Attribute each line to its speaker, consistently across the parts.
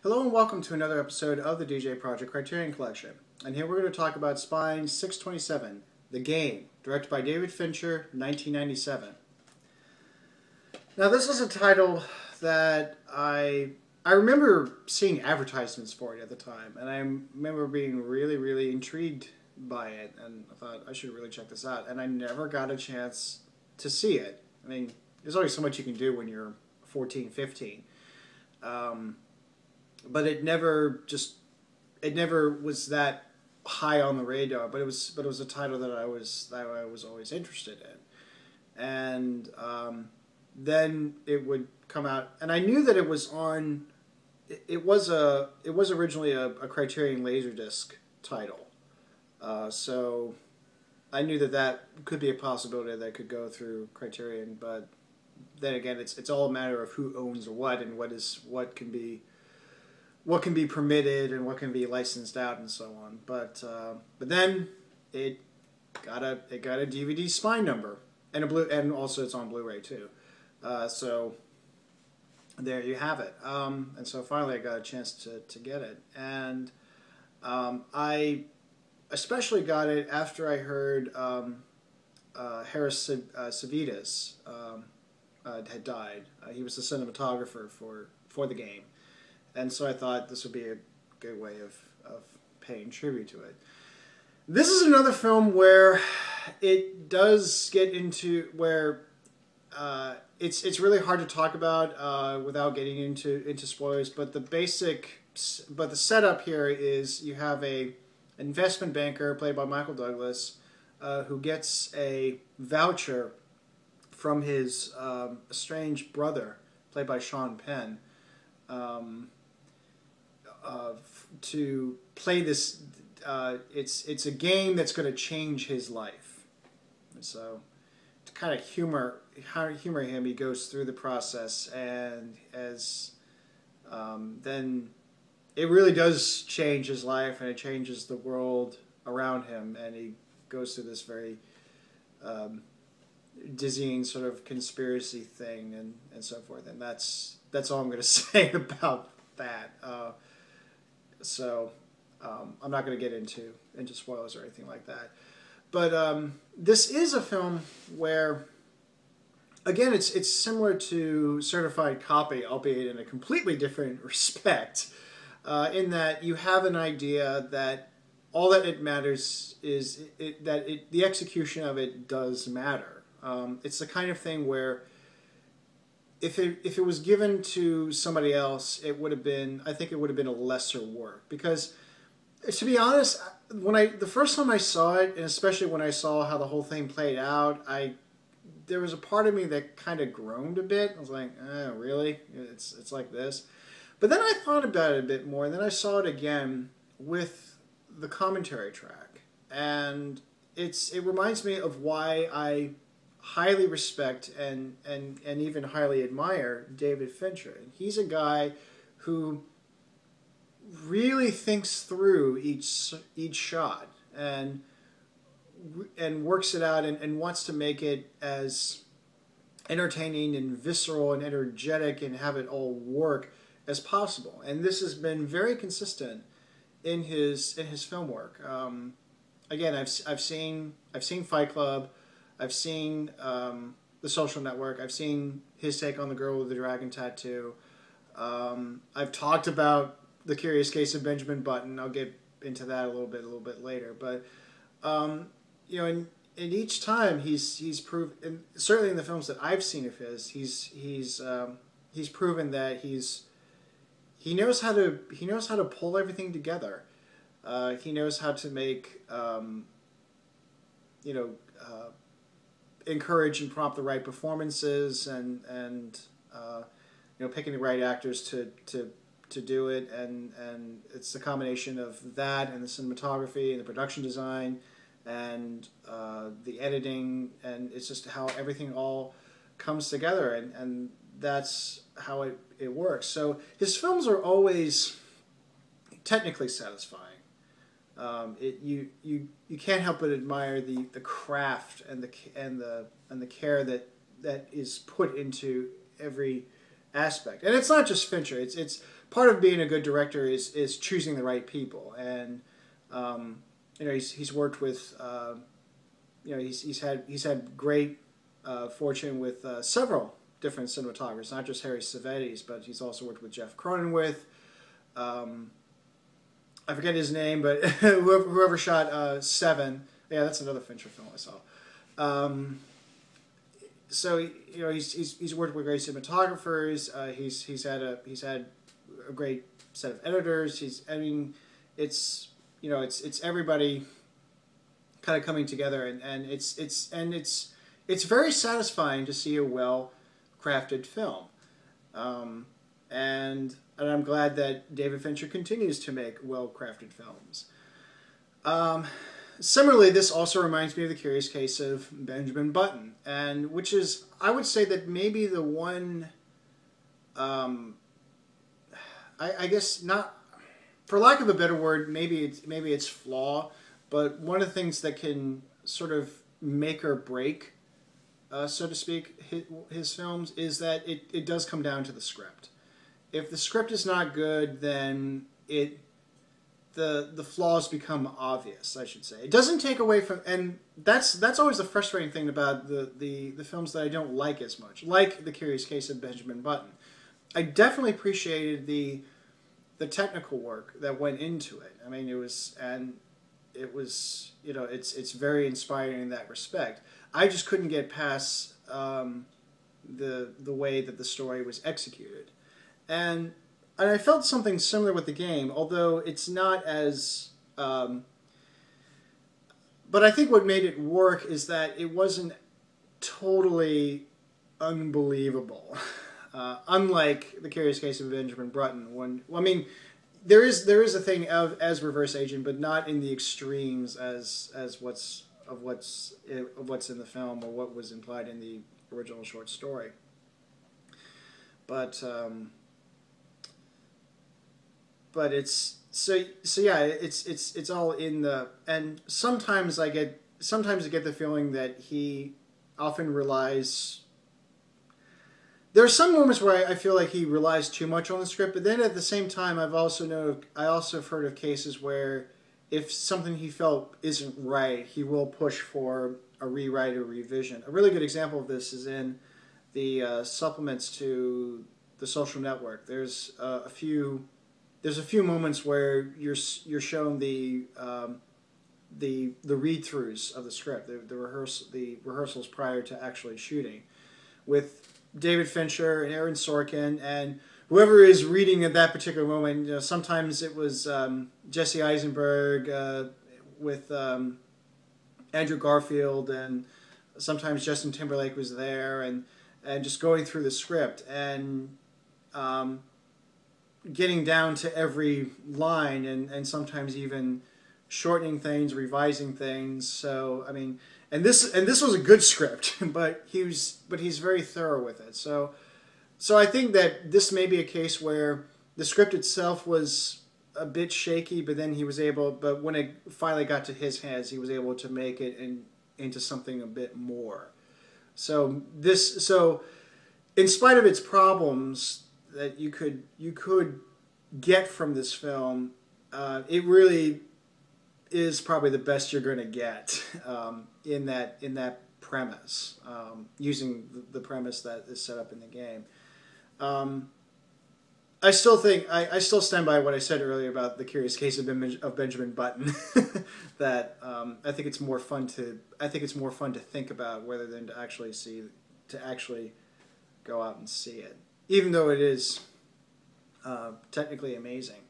Speaker 1: Hello and welcome to another episode of the djproject Criterion Collection. And here we're going to talk about Spine 627, The Game, directed by David Fincher, 1997. Now this is a title that I remember seeing advertisements for it at the time, and I remember being really intrigued by it, and I thought I should really check this out, and I never got a chance to see it. I mean, there's only so much you can do when you're 14, 15. But it never was that high on the radar. But it was a title that I was always interested in, and then it would come out, and I knew that it was on. It was originally a Criterion Laserdisc title, so I knew that could be a possibility that could go through Criterion. But then again, it's all a matter of who owns what and what can be permitted and what can be licensed out and so on. But then it got a DVD spine number and also it's on Blu-ray too. So there you have it. And so finally I got a chance to get it, and I especially got it after I heard Harris Savides had died. He was the cinematographer for The Game. And so I thought this would be a good way of paying tribute to it. This is another film where it does get into where it's really hard to talk about without getting into spoilers. But the setup here is you have an investment banker played by Michael Douglas who gets a voucher from his estranged brother played by Sean Penn. To play this, it's a game that's going to change his life. And so to kind of humor him, he goes through the process, and as then it really does change his life, and it changes the world around him, and he goes through this very dizzying sort of conspiracy thing and so forth. And that's all I'm going to say about that. So I'm not going to get into spoilers or anything like that. But this is a film where, again, it's similar to Certified Copy, albeit in a completely different respect, in that you have an idea that all that it matters is the execution of it does matter. It's the kind of thing where if it was given to somebody else, I think it would have been a lesser work. Because, to be honest, the first time I saw it, and especially when I saw how the whole thing played out, there was a part of me that kind of groaned a bit. I was like, really? It's like this? But then I thought about it a bit more, and then I saw it again with the commentary track. And it reminds me of why I highly respect and even highly admire David Fincher. He's a guy who really thinks through each shot and works it out and wants to make it as entertaining and visceral and energetic and have it all work as possible. And this has been very consistent in his film work. Again, I've seen Fight Club. I've seen The Social Network. I've seen his take on The Girl with the Dragon Tattoo. I've talked about The Curious Case of Benjamin Button. I'll get into that a little bit later. But in each time he's proven, and certainly in the films that I've seen of his, he's proven that he knows how to pull everything together. He knows how to make encourage and prompt the right performances and picking the right actors to do it, and it's the combination of that and the cinematography and the production design and the editing, and it's just how everything all comes together, and that's how it works. So his films are always technically satisfying. You can't help but admire the craft and the care that is put into every aspect. And it's not just Fincher. It's part of being a good director is choosing the right people, and you know, he's worked with you know, he's had great fortune with several different cinematographers, not just Harry Savetes, but he's also worked with Jeff Cronenweth. I forget his name, but whoever shot Seven. Yeah, that's another Fincher film I saw. So you know, he's worked with great cinematographers. He's had a great set of editors. I mean, it's, you know, it's everybody kind of coming together, and it's very satisfying to see a well-crafted film, and I'm glad that David Fincher continues to make well-crafted films. Similarly, this also reminds me of The Curious Case of Benjamin Button, and which is, I would say that maybe the one, I guess not, for lack of a better word, maybe it's flaw, but one of the things that can sort of make or break, so to speak, his films is that it does come down to the script. If the script is not good, then the flaws become obvious, I should say. It doesn't take away from, and that's always the frustrating thing about the films that I don't like as much, like The Curious Case of Benjamin Button. I definitely appreciated the technical work that went into it. I mean, it was, you know, it's very inspiring in that respect. I just couldn't get past the way that the story was executed, and I felt something similar with the game, although it's not as. But I think what made it work is that it wasn't totally unbelievable, unlike The Curious Case of Benjamin Button. I mean, there is a thing as reverse agent, but not in the extremes as what's in the film or what was implied in the original short story. But it's so yeah, it's all in the, and sometimes I get the feeling that he often relies. There are some moments where I feel like he relies too much on the script, but then at the same time I also have heard of cases where if something he felt isn't right, he will push for a rewrite or revision. A really good example of this is in the supplements to The Social Network. There's a few moments where you're shown the read-throughs of the script, the rehearsals prior to actually shooting, with David Fincher and Aaron Sorkin and whoever is reading at that particular moment. You know, sometimes it was Jesse Eisenberg with Andrew Garfield, and sometimes Justin Timberlake was there, and just going through the script and getting down to every line, and sometimes even shortening things, revising things. So I mean, and this was a good script, but he's very thorough with it. So I think that this may be a case where the script itself was a bit shaky, but then but when it finally got to his hands, he was able to make it into something a bit more. So in spite of its problems that you could get from this film, it really is probably the best you're going to get in that premise, using the premise that is set up in the game. I still stand by what I said earlier about The Curious Case of Benjamin Button. That I think it's more fun to think about rather than to actually go out and see it, even though it is technically amazing.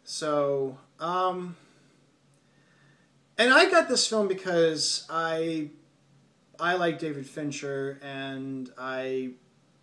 Speaker 1: So, and I got this film because I like David Fincher, and I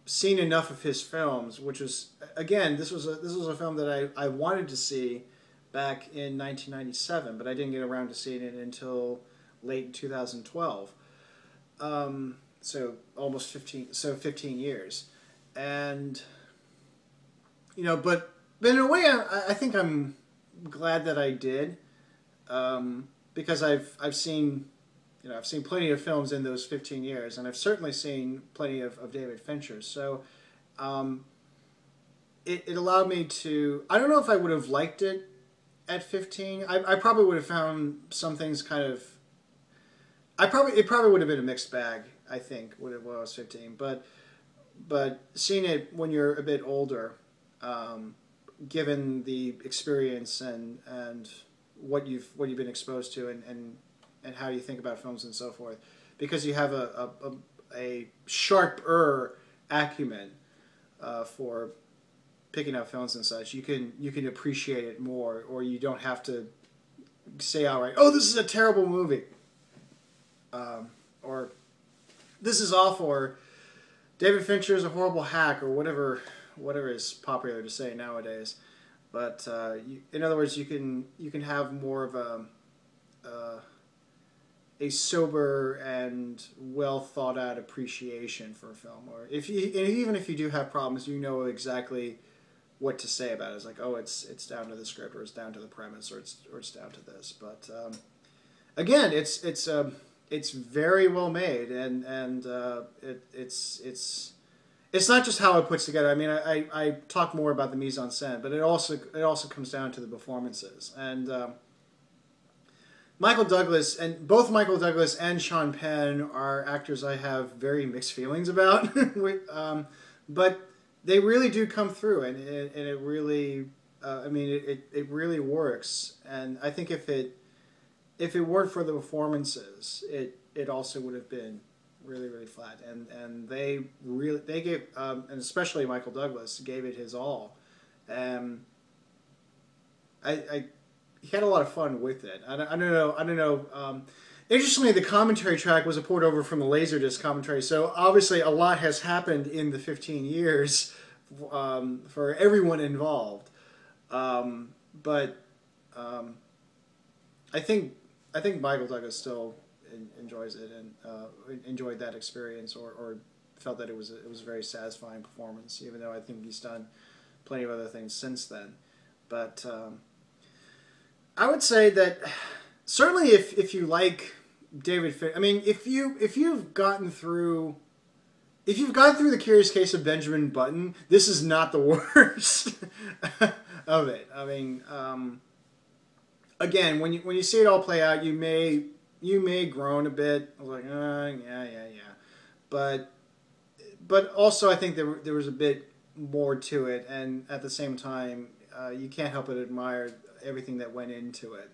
Speaker 1: seen enough of his films, which was, again, this was a film that I wanted to see back in 1997, but I didn't get around to seeing it until late 2012. So almost 15 years, and you know, but in a way, I think I'm glad that I did, because I've seen plenty of films in those 15 years, and I've certainly seen plenty of David Fincher. So it allowed me to. I don't know if I would have liked it at 15. I probably would have found some things kind of. It probably would have been a mixed bag. I think when I was 15, but seeing it when you're a bit older, given the experience and what you've been exposed to and how you think about films and so forth, because you have a sharper acumen for picking up films and such, you can appreciate it more, or you don't have to say outright, "Oh, this is a terrible movie," or "This is awful," or "David Fincher is a horrible hack," or whatever is popular to say nowadays. But in other words, you can have more of a sober and well thought out appreciation for a film, or even if you do have problems, you know exactly what to say about it. It's like, oh, it's down to the script, or it's down to the premise, or it's down to this. But again, it's very well made, and it's not just how it puts together. I mean, I talk more about the mise en scène, but it also comes down to the performances. And both Michael Douglas and Sean Penn are actors I have very mixed feelings about, but they really do come through, and it really, I mean, it really works. And I think if it weren't for the performances, it also would have been really, really flat. And they gave, and especially Michael Douglas gave it his all. He had a lot of fun with it. I don't know. Interestingly, the commentary track was a port over from the Laserdisc commentary, so obviously a lot has happened in the 15 years for everyone involved. But I think Michael Douglas still enjoys it and enjoyed that experience, or felt that it was a very satisfying performance, even though I think he's done plenty of other things since then. But I would say that certainly if you like David Fincher, I mean, if you've gotten through The Curious Case of Benjamin Button, this is not the worst of it. I mean, again, when you see it all play out, you may groan a bit. I was like, yeah. But also I think there was a bit more to it, and at the same time, you can't help but admire everything that went into it,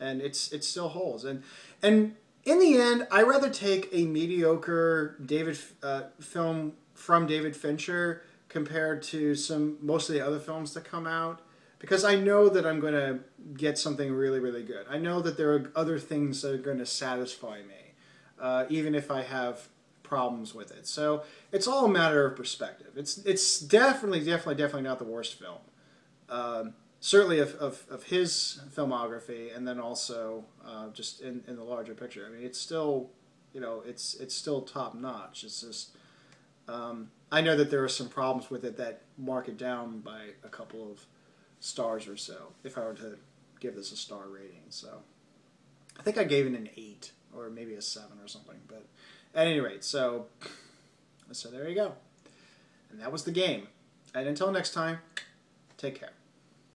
Speaker 1: and it still holds. And in the end, I rather take a mediocre film from David Fincher compared to most of the other films that come out, because I know that I'm going to get something really, really good. I know that there are other things that are going to satisfy me, even if I have problems with it. So it's all a matter of perspective. It's definitely not the worst film. Certainly of his filmography, and then also just in the larger picture. I mean, it's still, it's still top notch. It's just I know that there are some problems with it that mark it down by a couple of stars or so, if I were to give this a star rating. So I think I gave it an 8 or maybe a 7 or something. But at any rate, so there you go. And that was The Game. And until next time, take care.